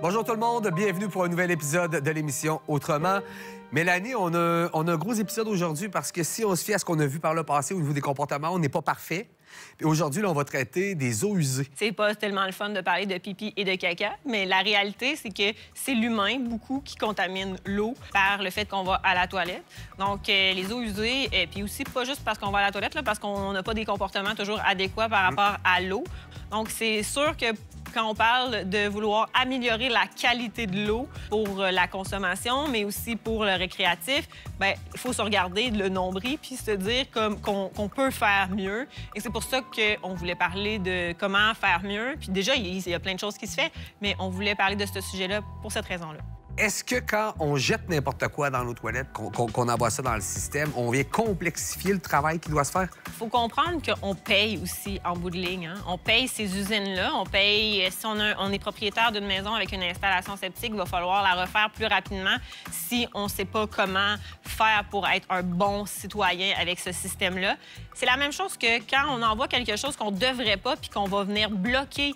Bonjour tout le monde, bienvenue pour un nouvel épisode de l'émission Autrement. Mélanie, on a un gros épisode aujourd'hui parce que si on se fie à ce qu'on a vu par le passé au niveau des comportements, on n'est pas parfait. Puis aujourd'hui, là, on va traiter des eaux usées. C'est pas tellement le fun de parler de pipi et de caca, mais la réalité, c'est que c'est l'humain, beaucoup, qui contamine l'eau par le fait qu'on va à la toilette. Donc, les eaux usées, puis aussi pas juste parce qu'on va à la toilette, là, parce qu'on n'a pas des comportements toujours adéquats par rapport à l'eau. Donc, c'est sûr que quand on parle de vouloir améliorer la qualité de l'eau pour la consommation, mais aussi pour le récréatif, bien, il faut se regarder le nombril puis se dire qu'on peut faire mieux. Et c'est pour ça qu'on voulait parler de comment faire mieux. Puis déjà, il y a plein de choses qui se font, mais on voulait parler de ce sujet-là pour cette raison-là. Est-ce que quand on jette n'importe quoi dans nos toilettes, qu'on envoie ça dans le système, on vient complexifier le travail qui doit se faire? Il faut comprendre qu'on paye aussi en bout de ligne. Hein? On paye ces usines-là. On paye, si on est propriétaire d'une maison avec une installation septique, il va falloir la refaire plus rapidement si on ne sait pas comment faire pour être un bon citoyen avec ce système-là. C'est la même chose que quand on envoie quelque chose qu'on ne devrait pas puis qu'on va venir bloquer.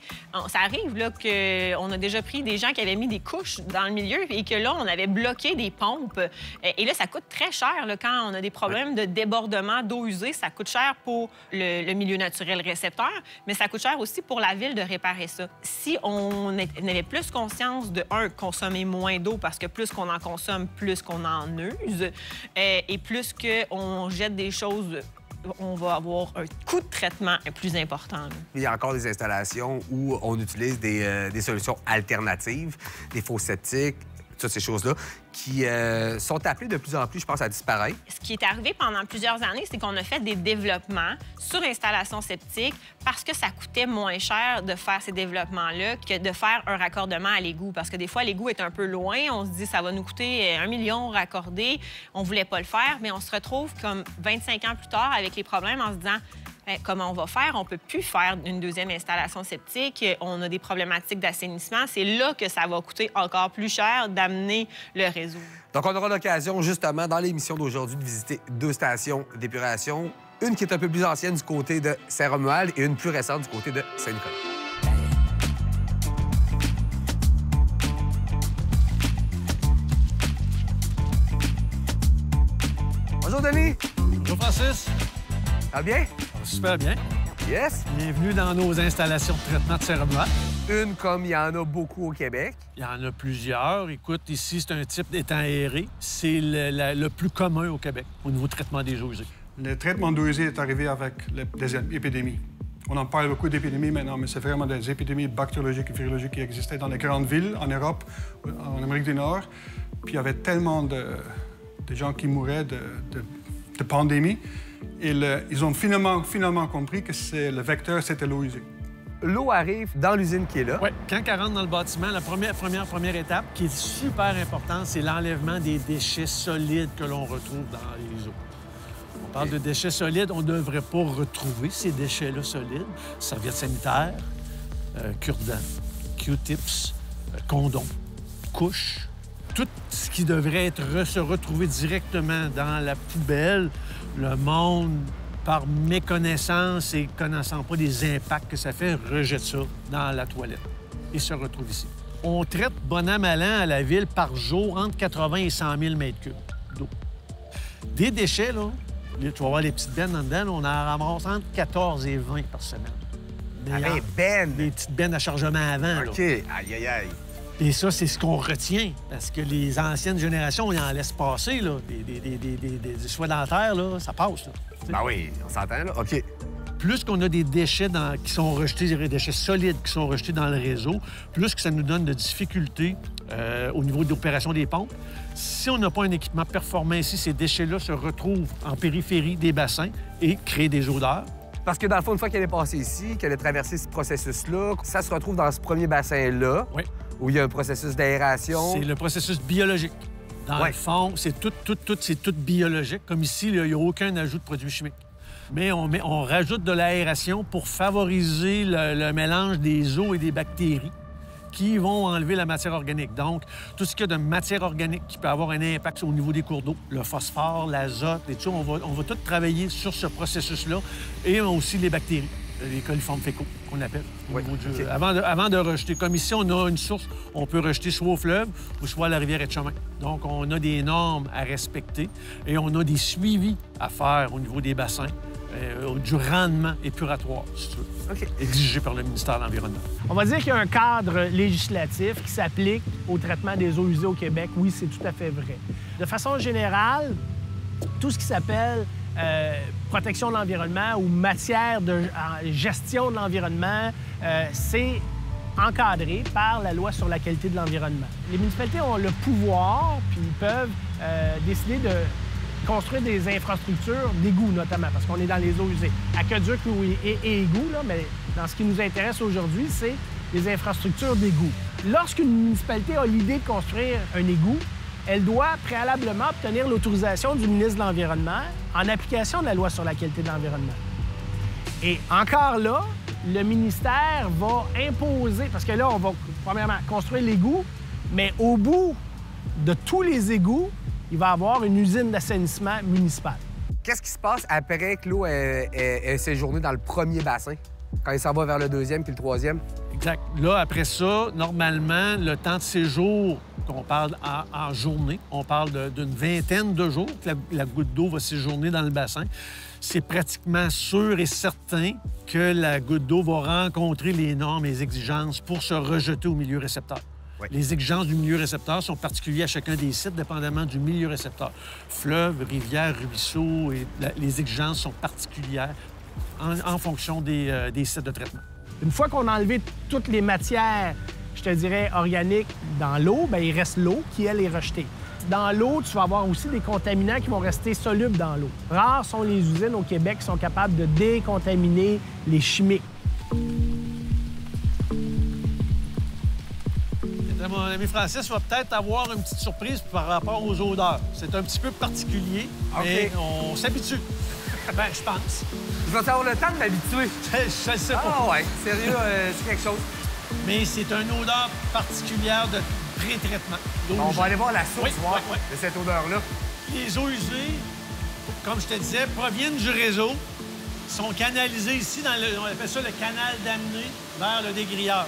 Ça arrive là qu'on a déjà pris des gens qui avaient mis des couches dans le milieu et que là, on avait bloqué des pompes. Et là, ça coûte très cher là, quand on a des problèmes de débordement d'eau usée. Ça coûte cher pour le milieu naturel récepteur, mais ça coûte cher aussi pour la ville de réparer ça. Si on avait plus conscience de, consommer moins d'eau parce que plus qu'on en consomme, plus qu'on en use, et plus qu'on jette des choses, on va avoir un coût de traitement plus important. Là. Il y a encore des installations où on utilise des solutions alternatives, des fosses septiques, toutes ces choses-là, qui sont appelées de plus en plus, je pense, à disparaître. Ce qui est arrivé pendant plusieurs années, c'est qu'on a fait des développements sur installation septique parce que ça coûtait moins cher de faire ces développements-là que de faire un raccordement à l'égout. Parce que des fois, l'égout est un peu loin. On se dit ça va nous coûter 1 million raccordé. On voulait pas le faire, mais on se retrouve comme 25 ans plus tard avec les problèmes en se disant comment on va faire? On ne peut plus faire une deuxième installation septique. On a des problématiques d'assainissement. C'est là que ça va coûter encore plus cher d'amener le réseau. Donc, on aura l'occasion, justement, dans l'émission d'aujourd'hui, de visiter 2 stations d'épuration. Une qui est un peu plus ancienne du côté de Saint-Romuald et une plus récente du côté de Saint-Nicolas. Bonjour, Denis. Bonjour, Francis. Ça va bien? Super bien. Yes. Bienvenue dans nos installations de traitement de Saint-Romuald. Une comme il y en a beaucoup au Québec. Il y en a plusieurs. Écoute, ici, c'est un type d'étang aéré. C'est le plus commun au Québec au niveau de traitement des eaux usées. Le traitement d'eau usée est arrivé avec des épidémies. On en parle beaucoup d'épidémies maintenant, mais c'est vraiment des épidémies bactériologiques et virologiques qui existaient dans les grandes villes, en Europe, en Amérique du Nord. Puis il y avait tellement de gens qui mouraient de pandémies. Et ils ont finalement compris que le vecteur, c'était l'eau usée. L'eau arrive dans l'usine qui est là. Oui, quand elle rentre dans le bâtiment, la première étape, qui est super importante, c'est l'enlèvement des déchets solides que l'on retrouve dans les eaux. On parle de déchets solides, on ne devrait pas retrouver ces déchets-là solides. Serviettes sanitaires, cure-dents, Q-tips, condoms, couches. Tout ce qui devrait se retrouver directement dans la poubelle, le monde, par méconnaissance et connaissant pas des impacts que ça fait, rejette ça dans la toilette et se retrouve ici. On traite bon an, mal an à la ville par jour entre 80 et 100 000 mètres cubes d'eau. Des déchets, là, tu vas voir les petites bennes en dedans, on en ramasse entre 14 et 20 par semaine. Des bennes? Des petites bennes à chargement avant. OK. Là. Aïe, aïe, aïe. Et ça, c'est ce qu'on retient, parce que les anciennes générations, ils en laissent passer, là. Des soies dentaires, là, ça passe, là. Ben oui, on s'entend, là. OK. Plus qu'on a des déchets qui sont rejetés, des déchets solides qui sont rejetés dans le réseau, plus que ça nous donne de difficultés au niveau de l'opération des pompes. Si on n'a pas un équipement performant ici, ces déchets-là se retrouvent en périphérie des bassins et créent des odeurs. Parce que dans le fond, une fois qu'elle est passée ici, qu'elle a traversé ce processus-là, ça se retrouve dans ce premier bassin-là, oui, où il y a un processus d'aération. C'est le processus biologique. Dans le fond, c'est tout biologique. Comme ici, il n'y a aucun ajout de produits chimiques. Mais on rajoute de l'aération pour favoriser le mélange des eaux et des bactéries qui vont enlever la matière organique. Donc, tout ce qu'il y a de matière organique qui peut avoir un impact au niveau des cours d'eau, le phosphore, l'azote et tout, on va tout travailler sur ce processus-là et aussi les bactéries. les coliformes fécaux, qu'on appelle. Oui, OK. Avant de rejeter. Comme ici, on a une source, on peut rejeter soit au fleuve ou soit à la rivière Etchemin. Donc, on a des normes à respecter et on a des suivis à faire au niveau des bassins, du rendement épuratoire, si tu veux, OK. exigé par le ministère de l'Environnement. On va dire qu'il y a un cadre législatif qui s'applique au traitement des eaux usées au Québec. Oui, c'est tout à fait vrai. De façon générale, tout ce qui s'appelle protection de l'environnement ou matière de gestion de l'environnement, c'est encadré par la loi sur la qualité de l'environnement. Les municipalités ont le pouvoir, puis ils peuvent décider de construire des infrastructures d'égouts, notamment, parce qu'on est dans les eaux usées. Aqueduc et égouts, là, mais dans ce qui nous intéresse aujourd'hui, c'est les infrastructures d'égouts. Lorsqu'une municipalité a l'idée de construire un égout, elle doit préalablement obtenir l'autorisation du ministre de l'Environnement en application de la loi sur la qualité de l'environnement. Et encore là, le ministère va imposer, parce que là, on va premièrement construire l'égout, mais au bout de tous les égouts, il va y avoir une usine d'assainissement municipale. Qu'est-ce qui se passe après que l'eau est séjournée dans le premier bassin, quand il s'en va vers le deuxième puis le troisième? Exact. Là, après ça, normalement, le temps de séjour qu'on parle en journée, on parle d'une vingtaine de jours que la goutte d'eau va séjourner dans le bassin. C'est pratiquement sûr et certain que la goutte d'eau va rencontrer les normes et les exigences pour se rejeter au milieu récepteur. Oui. Les exigences du milieu récepteur sont particulières à chacun des sites, dépendamment du milieu récepteur. Fleuves, rivières, ruisseaux, et les exigences sont particulières en fonction des sites de traitement. Une fois qu'on a enlevé toutes les matières, je te dirais, organiques dans l'eau, bien, il reste l'eau qui, elle, est rejetée. Dans l'eau, tu vas avoir aussi des contaminants qui vont rester solubles dans l'eau. Rares sont les usines au Québec qui sont capables de décontaminer les chimiques. Mon ami Francis va peut-être avoir une petite surprise par rapport aux odeurs. C'est un petit peu particulier, mais on s'habitue. Ben, je pense. Je vais avoir le temps de m'habituer. Je le sais pas. Ah ouais, sérieux, c'est quelque chose. Mais c'est une odeur particulière de pré-traitement. On va aller voir la source Oui. de cette odeur-là. Les eaux usées, comme je te disais, proviennent du réseau, sont canalisées ici dans on appelle ça le canal d'amener vers le dégrilleur.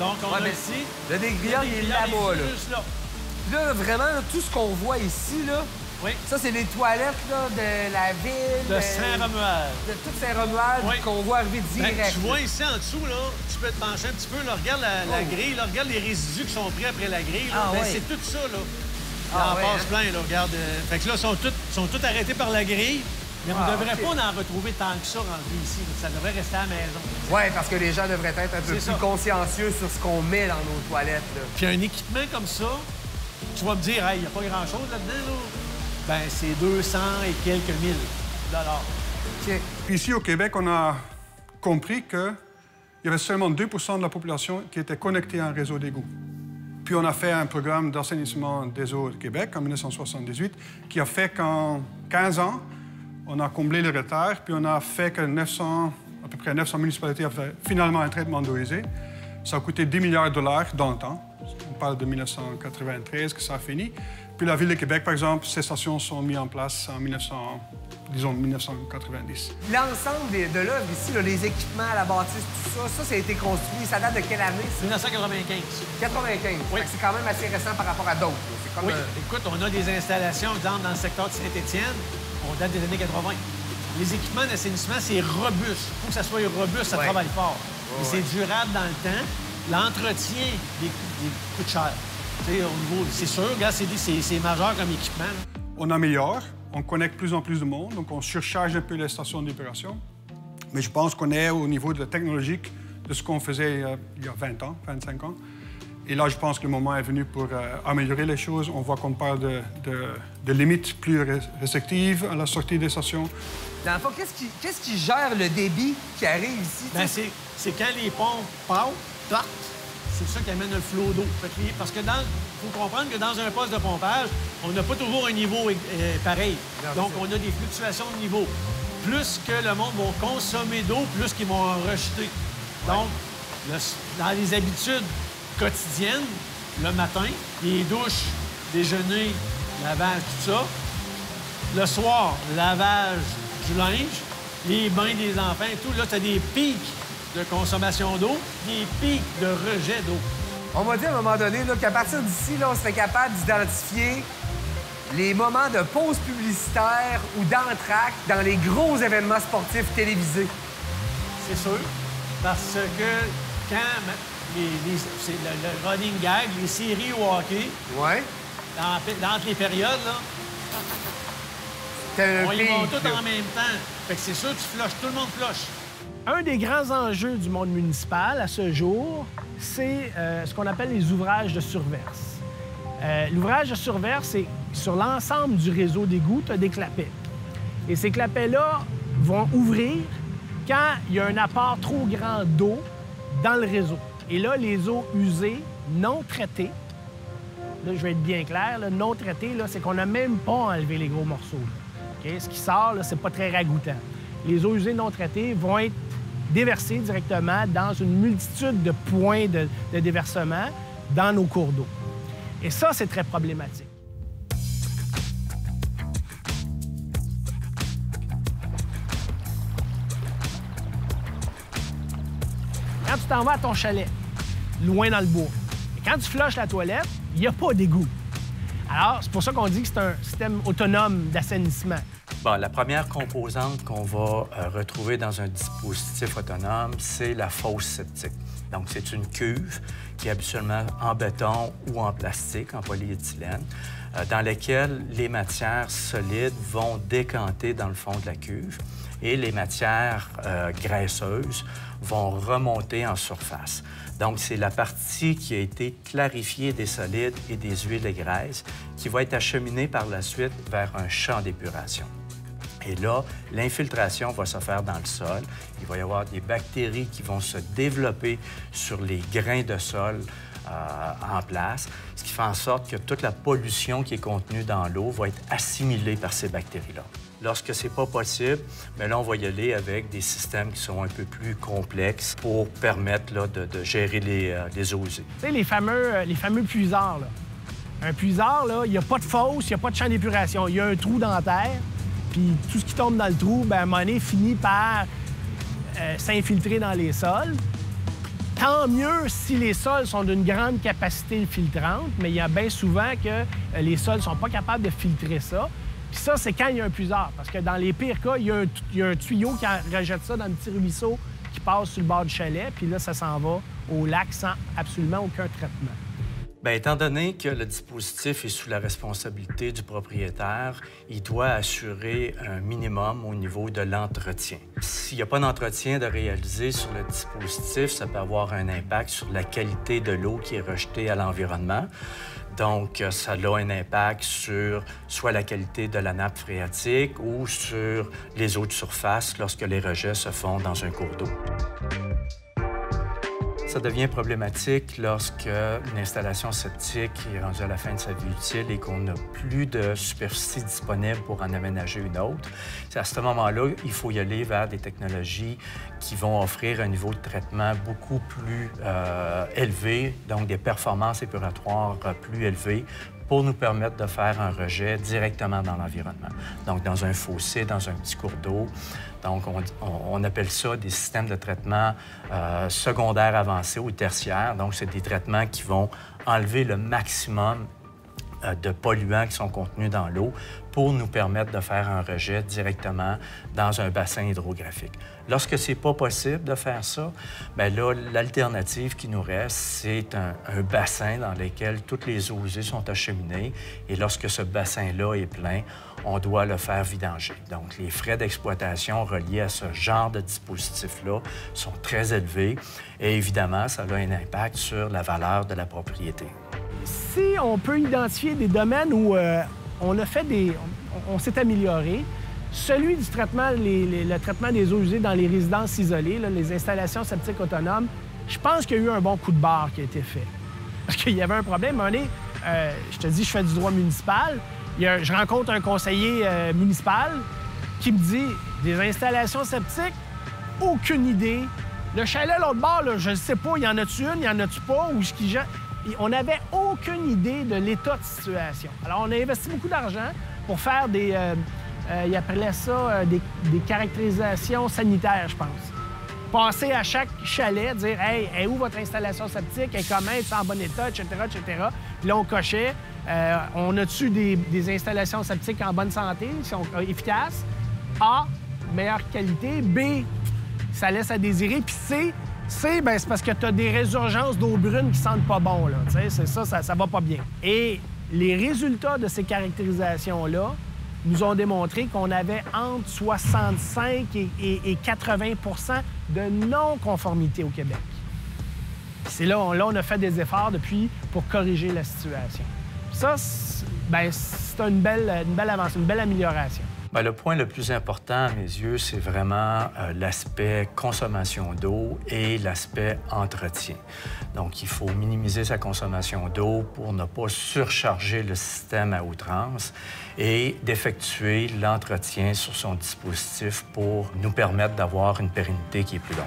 Donc, on a ici... Le dégrilleur, il est là-bas, là. Juste là. Là, vraiment, là, tout ce qu'on voit ici, là, Oui. ça, c'est les toilettes là, de la ville. De Saint-Romuald. De toute Saint-Romuald Oui. qu'on voit arriver direct. Ben, tu vois ici en dessous, là, tu peux te pencher un petit peu, là, regarde la grille, là, regarde les résidus qui sont pris après la grille. Là. Ah, Ben, ouais. c'est tout ça, là. Il Ah, en ouais, passe hein? plein, là, regarde. Fait que là, sont tous arrêtés par la grille. Mais on ne devrait OK. pas en retrouver tant que ça rendu ici. Ça devrait rester à la maison. Oui, parce que les gens devraient être un peu C'est plus ça. consciencieux sur ce qu'on met dans nos toilettes. Là. Puis un équipement comme ça, tu vas me dire, hey, il n'y a pas grand-chose là-dedans, là. Ben, c'est 200 et quelques mille dollars. OK. Puis ici, au Québec, on a compris qu'il y avait seulement 2 % de la population qui était connectée à un réseau d'égouts. Puis on a fait un programme d'assainissement des eaux du Québec en 1978 qui a fait qu'en 15 ans, on a comblé le retard, puis on a fait que à peu près 900 municipalités ont fait finalement un traitement d'eau usée. Ça a coûté 10 milliards de dollars dans le temps. On parle de 1993 que ça a fini. Puis la Ville de Québec, par exemple, ces stations sont mises en place en 1990. L'ensemble de l'œuvre ici, là, les équipements, la bâtisse, tout ça, ça a été construit. Ça date de quelle année, ça? 1995. 95. Oui. Fait que c'est quand même assez récent par rapport à d'autres. là. C'est comme Oui, écoute, on a des installations, exemple, dans le secteur de Saint-Étienne, on date des années 80. Les équipements d'assainissement, c'est robuste. Il faut que ça soit robuste, ça Ouais. travaille fort. Et Ouais. c'est durable dans le temps. L'entretien coûte cher. Tu sais, au niveau, c'est sûr, regarde, c'est majeur comme équipement. Là. On améliore, on connecte plus en plus de monde, donc on surcharge un peu les stations d'épuration. Mais je pense qu'on est au niveau de la technologique de ce qu'on faisait il y a 20 ans, 25 ans. Et là, je pense que le moment est venu pour améliorer les choses. On voit qu'on parle de limites plus restrictives à la sortie des stations. Dans le fond, qu'est-ce qui gère le débit qui arrive ici? Ben, c'est quand les pompes partent, c'est ça qui amène le flot d'eau. Parce que faut comprendre que dans un poste de pompage, on n'a pas toujours un niveau pareil. Non, Donc, on a des fluctuations de niveau. Plus que le monde va consommer d'eau, plus qu'ils vont en rejeter. Donc, dans les habitudes quotidiennes, le matin, les douches, déjeuner, lavage, tout ça. Le soir, lavage du linge. les bains des enfants et tout, là, tu as des pics de consommation d'eau, des pics de rejet d'eau. On m'a dit à un moment donné là, qu'à partir d'ici, là, on serait capable d'identifier les moments de pause publicitaire ou d'entracte dans les gros événements sportifs télévisés. C'est sûr, parce que quand c'est le running gag, les séries au hockey, Ouais. entre les périodes, là, T'as un on y va pic, tout là. en même temps. Fait que c'est sûr, tu flushes, tout le monde flush. Un des grands enjeux du monde municipal à ce jour, c'est ce qu'on appelle les ouvrages de surverse. L'ouvrage de surverse, c'est sur l'ensemble du réseau d'égouts, tu as des clapets. Et ces clapets-là vont ouvrir quand il y a un apport trop grand d'eau dans le réseau. Et là, les eaux usées, non traitées, là, je vais être bien clair, là, non traitées, là, c'est qu'on n'a même pas enlevé les gros morceaux. Là. OK? Ce qui sort, là, c'est pas très ragoûtant. Les eaux usées non traitées vont être déversées directement dans une multitude de points de déversement dans nos cours d'eau. Et ça, c'est très problématique. Quand tu t'en vas à ton chalet, loin dans le bois, et quand tu flushes la toilette, il n'y a pas d'égout. Alors, c'est pour ça qu'on dit que c'est un système autonome d'assainissement. Bon, la première composante qu'on va retrouver dans un dispositif autonome, c'est la fosse septique. Donc, c'est une cuve qui est habituellement en béton ou en plastique, en polyéthylène, dans laquelle les matières solides vont décanter dans le fond de la cuve et les matières graisseuses vont remonter en surface. Donc, c'est la partie qui a été clarifiée des solides et des huiles et graisses qui va être acheminée par la suite vers un champ d'épuration. Et là, l'infiltration va se faire dans le sol. Il va y avoir des bactéries qui vont se développer sur les grains de sol en place, ce qui fait en sorte que toute la pollution qui est contenue dans l'eau va être assimilée par ces bactéries-là. Lorsque c'est pas possible, bien là, on va y aller avec des systèmes qui sont un peu plus complexes pour permettre là, de gérer les eaux usées. Tu sais, les fameux puisards, là. Un puisard, là, il n'y a pas de fosse, il n'y a pas de champ d'épuration. Il y a un trou dans la terre, puis tout ce qui tombe dans le trou, bien, à un moment donné, finit par s'infiltrer dans les sols. Tant mieux si les sols sont d'une grande capacité filtrante, mais il y a bien souvent que les sols ne sont pas capables de filtrer ça. Puis ça, c'est quand il y a un puisard. Parce que dans les pires cas, il y a un tuyau qui rejette ça dans un petit ruisseau qui passe sur le bord du chalet, puis là, ça s'en va au lac sans absolument aucun traitement. Bien, étant donné que le dispositif est sous la responsabilité du propriétaire, il doit assurer un minimum au niveau de l'entretien. S'il n'y a pas d'entretien de réaliser sur le dispositif, ça peut avoir un impact sur la qualité de l'eau qui est rejetée à l'environnement. Donc, ça a un impact sur soit la qualité de la nappe phréatique ou sur les eaux de surface lorsque les rejets se font dans un cours d'eau. Ça devient problématique lorsque une installation septique est rendue à la fin de sa vie utile et qu'on n'a plus de superficie disponible pour en aménager une autre. C'est à ce moment-là, il faut y aller vers des technologies qui vont offrir un niveau de traitement beaucoup plus élevé, donc des performances épuratoires plus élevées pour nous permettre de faire un rejet directement dans l'environnement. Donc, dans un fossé, dans un petit cours d'eau. Donc, on appelle ça des systèmes de traitement secondaires avancés ou tertiaires. Donc, c'est des traitements qui vont enlever le maximum de polluants qui sont contenus dans l'eau pour nous permettre de faire un rejet directement dans un bassin hydrographique. Lorsque c'est pas possible de faire ça, bien là, l'alternative qui nous reste, c'est un bassin dans lequel toutes les eaux usées sont acheminées. Et lorsque ce bassin-là est plein, on doit le faire vidanger. Donc, les frais d'exploitation reliés à ce genre de dispositif-là sont très élevés. Et évidemment, ça a un impact sur la valeur de la propriété. Si on peut identifier des domaines où on s'est amélioré, celui du traitement, le traitement des eaux usées dans les résidences isolées, là, les installations septiques autonomes, je pense qu'il y a eu un bon coup de barre qui a été fait. Parce qu'il y avait un problème. Je te dis, je fais du droit municipal. Je rencontre un conseiller municipal qui me dit des installations septiques, aucune idée. Le chalet, l'autre bord, là, je ne sais pas, il y en a-tu une, il y en a-tu pas, ou ce qui... On n'avait aucune idée de l'état de situation. Alors, on a investi beaucoup d'argent pour faire des Ils appelaient ça des caractérisations sanitaires, je pense. Passer à chaque chalet, dire « Hey, est où votre installation septique? Et comment? Est-ce en bon état? » etc., etc. Puis là, on cochait. On a-tu des installations septiques en bonne santé, qui sont efficaces? A, meilleure qualité. B, ça laisse à désirer. Puis C, ben, c'est parce que tu as des résurgences d'eau brune qui sentent pas bon, là. Tu sais, c'est ça va pas bien. Et les résultats de ces caractérisations-là nous ont démontré qu'on avait entre 65 et 80 de non-conformité au Québec. C'est là, on a fait des efforts depuis pour corriger la situation. Ça, c'est une belle avancée, une belle amélioration. Bien, le point le plus important, à mes yeux, c'est vraiment l'aspect consommation d'eau et l'aspect entretien. Donc, il faut minimiser sa consommation d'eau pour ne pas surcharger le système à outrance et d'effectuer l'entretien sur son dispositif pour nous permettre d'avoir une pérennité qui est plus longue.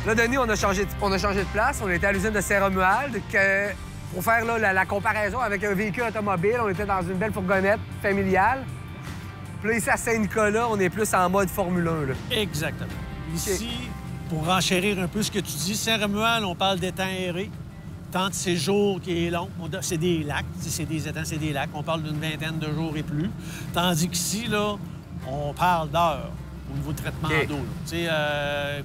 Là, Denis, on a changé de place. On était à l'usine de Saint-Romuald pour faire là, la comparaison avec un véhicule automobile. On était dans une belle fourgonnette familiale. Puis là, ici, à Saint-Nicolas, on est plus en mode Formule 1. Là. Exactement. Ici, pour renchérir un peu ce que tu dis, Saint-Romuald, on parle d'étang aéré. Temps de séjour qui est long. C'est des lacs. C'est des étangs, c'est des lacs. On parle d'une vingtaine de jours et plus. Tandis qu'ici, là, on parle d'heures au niveau de traitement d'eau.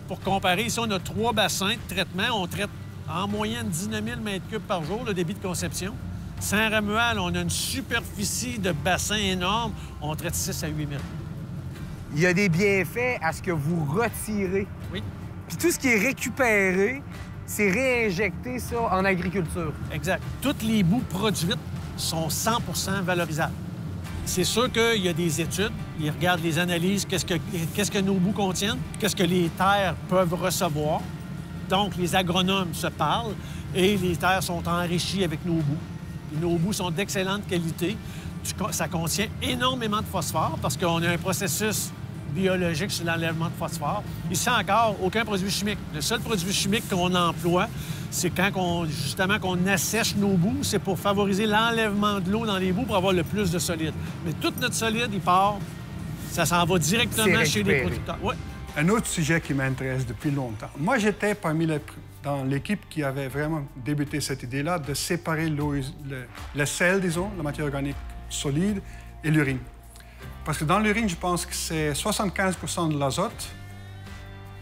Pour comparer, ici, on a 3 bassins de traitement. On traite en moyenne 19 000 m3 par jour, le débit de conception. Saint-Romuald, on a une superficie de bassins énorme. On traite 6 à 8 000. Il y a des bienfaits à ce que vous retirez. Oui. Puis tout ce qui est récupéré, c'est réinjecter ça en agriculture. Exact. Toutes les boues produites sont 100 valorisables. C'est sûr qu'il y a des études. Ils regardent les analyses, qu'est-ce que nos boues contiennent, qu'est-ce que les terres peuvent recevoir. Donc, les agronomes se parlent et les terres sont enrichies avec nos boues. Et nos boues sont d'excellente qualité. Ça contient énormément de phosphore parce qu'on a un processus biologique sur l'enlèvement de phosphore. Ici encore, aucun produit chimique. Le seul produit chimique qu'on emploie, c'est quand qu'on assèche nos boues, c'est pour favoriser l'enlèvement de l'eau dans les boues pour avoir le plus de solide. Mais tout notre solide, il part, ça s'en va directement chez les producteurs. Ouais. Un autre sujet qui m'intéresse depuis longtemps. Moi, j'étais dans l'équipe qui avait vraiment débuté cette idée-là de séparer le sel, disons, la matière organique solide, et l'urine. Parce que dans l'urine, je pense que c'est 75 de l'azote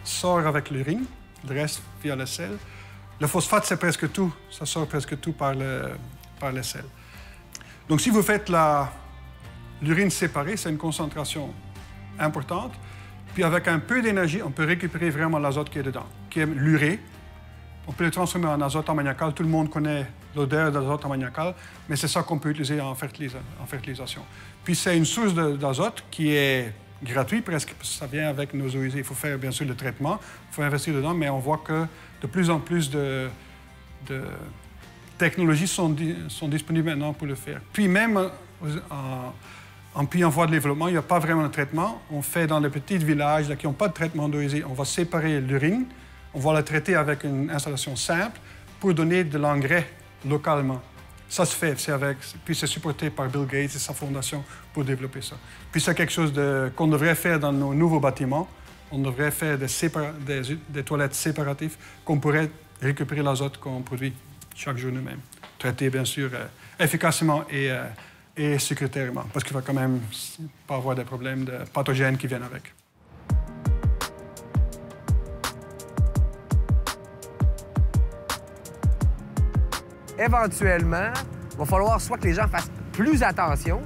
sort avec l'urine, le reste via le sel. Le phosphate, c'est presque tout. Ça sort presque tout par le sel. Donc, si vous faites l'urine séparée, c'est une concentration importante. Puis, avec un peu d'énergie, on peut récupérer vraiment l'azote qui est dedans, qui est l'urée. On peut le transformer en azote ammoniacal. Tout le monde connaît l'odeur d'azote ammoniacal, mais c'est ça qu'on peut utiliser en fertilisation. Puis, c'est une source d'azote qui est gratuite presque, parce que ça vient avec nos eaux usées. Il faut faire, bien sûr, le traitement, il faut investir dedans, mais on voit que de plus en plus de technologies sont disponibles maintenant pour le faire. Puis, même en pays en voie de développement, il n'y a pas vraiment de traitement. On fait dans les petits villages là, qui n'ont pas de traitement d'eau usée, on va séparer l'urine, on va la traiter avec une installation simple pour donner de l'engrais localement. Ça se fait, puis c'est supporté par Bill Gates et sa fondation pour développer ça. Puis c'est quelque chose qu'on devrait faire dans nos nouveaux bâtiments. On devrait faire des toilettes séparatives qu'on pourrait récupérer l'azote qu'on produit chaque jour nous-mêmes. Traiter, bien sûr, efficacement et sécuritairement, parce qu'il va quand même pas avoir des problèmes de pathogènes qui viennent avec. Éventuellement, il va falloir soit que les gens fassent plus attention,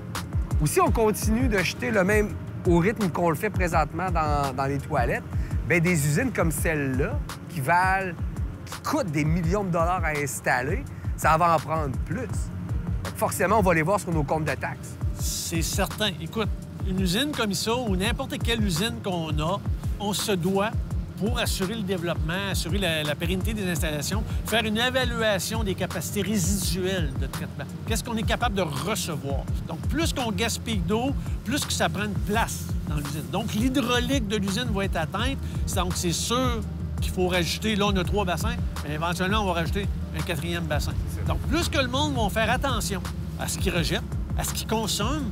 ou si on continue de jeter le même au rythme qu'on le fait présentement dans les toilettes, bien, des usines comme celle-là, qui coûtent des millions de dollars à installer, ça va en prendre plus. Forcément, on va les voir sur nos comptes de taxes. C'est certain. Écoute, une usine comme ça, ou n'importe quelle usine qu'on a, on se doit, pour assurer le développement, assurer la pérennité des installations, faire une évaluation des capacités résiduelles de traitement. Qu'est-ce qu'on est capable de recevoir? Donc, plus qu'on gaspille d'eau, plus que ça prend de place dans l'usine. Donc, l'hydraulique de l'usine va être atteinte. Donc, c'est sûr qu'il faut rajouter. Là, on a 3 bassins, mais éventuellement, on va rajouter un 4e bassin. Donc, plus que le monde va faire attention à ce qu'ils rejettent, à ce qu'ils consomment,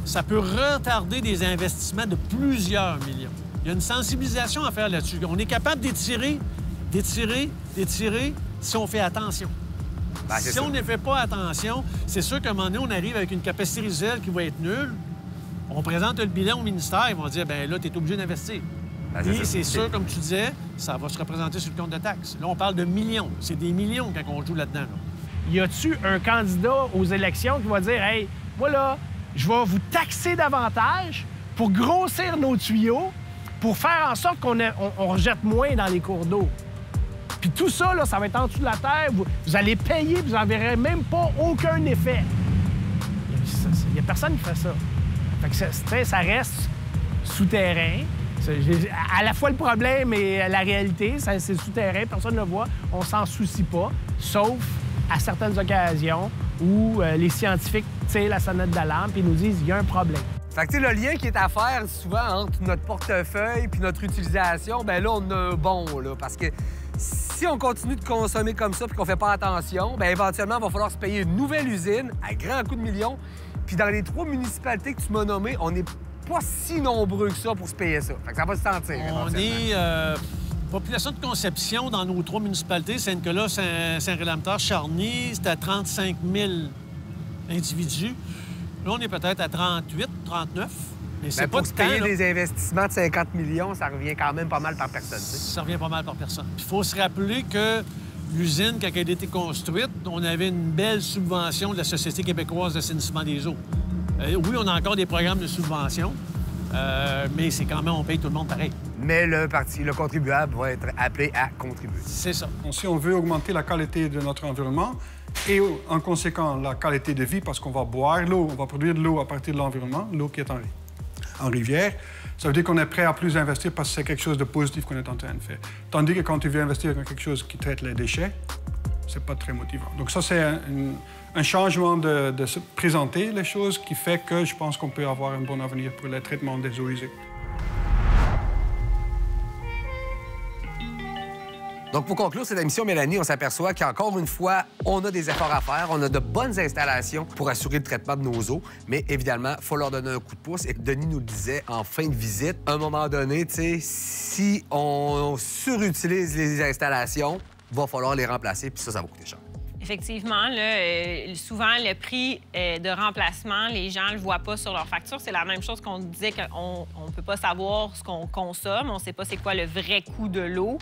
ça peut retarder des investissements de plusieurs millions. Il y a une sensibilisation à faire là-dessus. On est capable d'étirer si on fait attention. Ben, si on ne fait pas attention, c'est sûr qu'à un moment donné, on arrive avec une capacité résiduelle qui va être nulle. On présente le bilan au ministère, ils vont dire, bien là, tu es obligé d'investir. Ben, Et c'est sûr, comme tu disais, ça va se représenter sur le compte de taxes. Là, on parle de millions. C'est des millions quand on joue là-dedans. Là. Y a-tu un candidat aux élections qui va dire, hey, moi là, je vais vous taxer davantage pour grossir nos tuyaux, pour faire en sorte qu'on rejette moins dans les cours d'eau. Puis tout ça, là, ça va être en dessous de la terre. Vous allez payer, vous n'en verrez même pas aucun effet. Il n'y a personne qui fait ça. Fait que ça reste souterrain. C'est à la fois le problème et la réalité, c'est souterrain, personne ne le voit, on s'en soucie pas, sauf à certaines occasions où les scientifiques tirent la sonnette d'alarme et nous disent il y a un problème. Fait que, tu sais, le lien qui est à faire souvent entre notre portefeuille puis notre utilisation, bien là, on a un bon, là, parce que si on continue de consommer comme ça puis qu'on fait pas attention, bien éventuellement, il va falloir se payer une nouvelle usine à grands coups de millions. Puis dans les 3 municipalités que tu m'as nommées, on n'est pas si nombreux que ça pour se payer ça. Fait que ça va se sentir. On est population de conception dans nos 3 municipalités, Saint-Nicolas, Saint-Rédempteur, Charny, c'est à 35 000 individus. Là, on est peut-être à 38, 39. Mais c'est pas pour de se payer temps, là. des investissements de 50 millions, ça revient quand même pas mal par personne. T'sais. Ça revient pas mal par personne. Il faut se rappeler que l'usine, quand elle a été construite, on avait une belle subvention de la Société québécoise d'assainissement des eaux. Oui, on a encore des programmes de subvention, mais c'est quand même, on paye tout le monde pareil. Mais le contribuable va être appelé à contribuer. C'est ça. Si on veut augmenter la qualité de notre environnement et en conséquent la qualité de vie, parce qu'on va boire l'eau, on va produire de l'eau à partir de l'environnement, l'eau qui est en rivière, ça veut dire qu'on est prêt à plus investir parce que c'est quelque chose de positif qu'on est en train de faire. Tandis que quand tu veux investir dans quelque chose qui traite les déchets, c'est pas très motivant. Donc ça, c'est un changement de se présenter les choses qui fait que je pense qu'on peut avoir un bon avenir pour le traitement des eaux usées. Donc, pour conclure cette émission, Mélanie, on s'aperçoit qu'encore une fois, on a des efforts à faire, on a de bonnes installations pour assurer le traitement de nos eaux, mais évidemment, il faut leur donner un coup de pouce. Et Denis nous le disait en fin de visite, à un moment donné, tu sais, si on surutilise les installations, il va falloir les remplacer, puis ça va coûter cher. Effectivement, là, souvent, le prix de remplacement, les gens ne le voient pas sur leur facture. C'est la même chose qu'on disait qu'on ne peut pas savoir ce qu'on consomme. On ne sait pas c'est quoi le vrai coût de l'eau.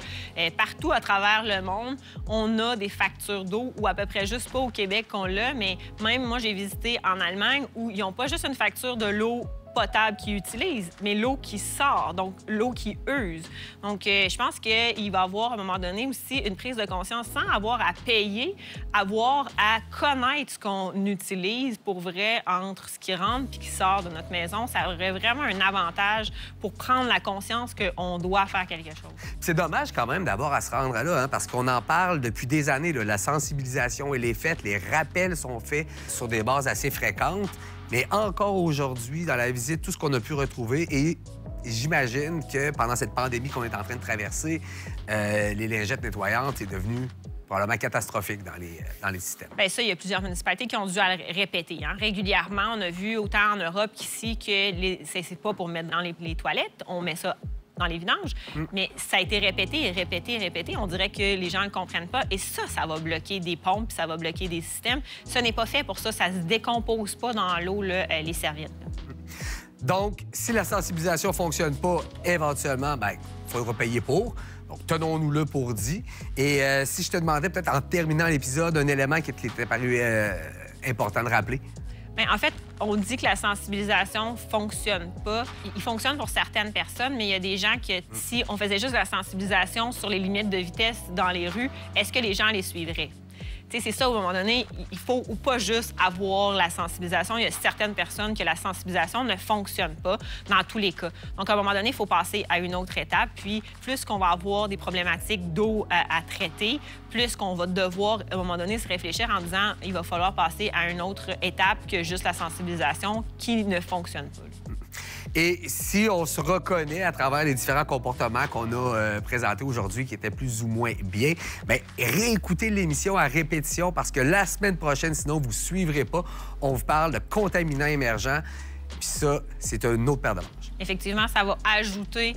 Partout à travers le monde, on a des factures d'eau, ou à peu près juste pas au Québec qu'on l'a, mais même moi, j'ai visité en Allemagne où ils n'ont pas juste une facture de l'eau potable qu'ils utilisent, mais l'eau qui sort, donc l'eau qui use. Donc, je pense qu'il va y avoir, à un moment donné, aussi une prise de conscience sans avoir à payer, avoir à connaître ce qu'on utilise pour vrai entre ce qui rentre puis qui sort de notre maison. Ça aurait vraiment un avantage pour prendre la conscience qu'on doit faire quelque chose. C'est dommage quand même d'avoir à se rendre là, hein, parce qu'on en parle depuis des années. Là, la sensibilisation, elle est faite, les rappels sont faits sur des bases assez fréquentes. Mais encore aujourd'hui, dans la visite, tout ce qu'on a pu retrouver, et j'imagine que pendant cette pandémie qu'on est en train de traverser, les lingettes nettoyantes, c'est devenu probablement catastrophique dans les systèmes. Bien, ça, il y a plusieurs municipalités qui ont dû le répéter. Hein. Régulièrement, on a vu autant en Europe qu'ici que c'est pas pour mettre dans les toilettes, on met ça dans les vidanges, mais ça a été répété et répété et répété. On dirait que les gens ne le comprennent pas. Et ça va bloquer des pompes, puis ça va bloquer des systèmes. Ce n'est pas fait pour ça. Ça ne se décompose pas dans l'eau, les serviettes. Donc, si la sensibilisation ne fonctionne pas, éventuellement, bien, il faudra payer pour. Donc, tenons-nous-le pour dit. Et si je te demandais peut-être en terminant l'épisode, un élément qui t'était paru important de rappeler. Bien, en fait, on dit que la sensibilisation ne fonctionne pas. Il fonctionne pour certaines personnes, mais il y a des gens qui, si on faisait juste de la sensibilisation sur les limites de vitesse dans les rues, est-ce que les gens les suivraient? C'est ça, à un moment donné, il faut ou pas juste avoir la sensibilisation. Il y a certaines personnes que la sensibilisation ne fonctionne pas dans tous les cas. Donc, à un moment donné, il faut passer à une autre étape. Puis, plus qu'on va avoir des problématiques d'eau à traiter, plus qu'on va devoir, à un moment donné, se réfléchir en disant il va falloir passer à une autre étape que juste la sensibilisation qui ne fonctionne pas. Et si on se reconnaît à travers les différents comportements qu'on a présentés aujourd'hui, qui étaient plus ou moins bien, bien, réécoutez l'émission à répétition parce que la semaine prochaine, sinon, vous ne suivrez pas. On vous parle de contaminants émergents. Puis ça, c'est une autre paire de manches. Effectivement, ça va ajouter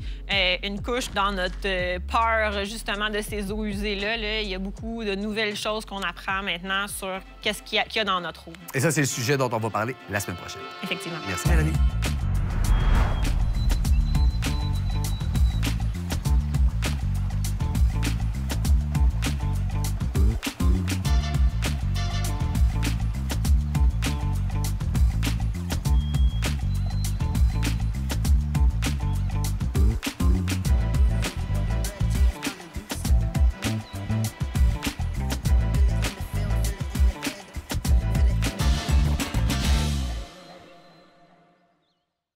une couche dans notre peur, justement, de ces eaux usées-là. Là. Il y a beaucoup de nouvelles choses qu'on apprend maintenant sur qu'est-ce qu'il y a dans notre eau. Et ça, c'est le sujet dont on va parler la semaine prochaine. Effectivement. Merci, Mélanie.